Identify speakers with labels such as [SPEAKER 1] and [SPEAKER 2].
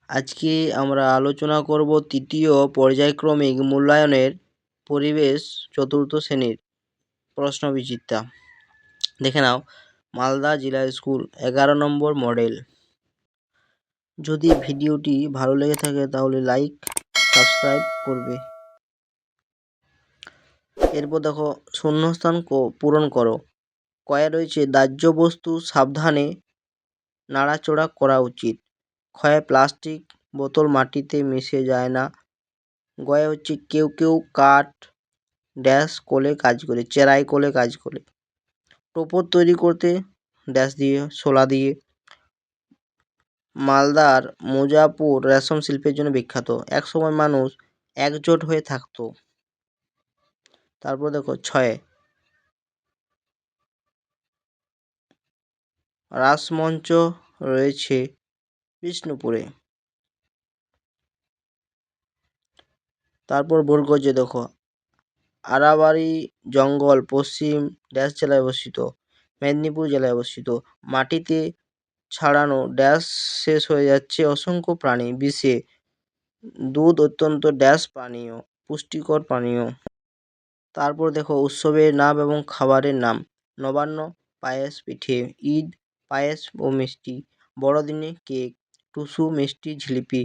[SPEAKER 1] আজকে আমরা আলোচনা করব তৃতীয় পর্যায়ক্রমিক মূল্যায়নের পরিবেশ চতুর্থ শ্রেণীর প্রশ্নবিচিত্রা। দেখে নাও, মালদা জেলা স্কুল 11 নম্বর মডেল। যদি ভিডিওটি ভালো লেগে থাকে তাহলে লাইক সাবস্ক্রাইব করবে। এরপর দেখো, শূন্যস্থান পূরণ করো। কয়ে রয়েছে দাহ্য বস্তু সাবধানে নাড়াচড়া করা উচিত। ক্ষয়ে প্লাস্টিক বোতল মাটিতে মিশে যায় না। গয়ে হচ্ছে কেউ কেউ কাঠ ড্যাশ কোলে কাজ করে, চেরাই কোলে কাজ করে। টোপর তৈরি করতে ড্যাশ দিয়ে, শোলা দিয়ে। মালদার মুজাপুর রেশম শিল্পের জন্য বিখ্যাত। একসময় মানুষ একজোট হয়ে থাকতো। তারপর দেখো, ছয়ে রাসমঞ্চ রয়েছে বিষ্ণুপুরে। তারপর বলগোজে দেখো, আরাবাড়ি জঙ্গল পশ্চিম ড্যাশ জেলায় অবস্থিত, মেদিনীপুর জেলায় অবস্থিত। মাটিতে ছাড়ানো ড্যাশ শেষ হয়ে যাচ্ছে অসংখ্য প্রাণী বিষে। দুধ অত্যন্ত ড্যাশ পানীয়, পুষ্টিকর পানীয়। তারপর দেখো, উৎসবের নাম এবং খাবারের নাম। নবান্ন পায়েস পিঠে, ঈদ পায়েস ও মিষ্টি, বড়দিনে কেক, টুসু মিষ্টি জিলিপি,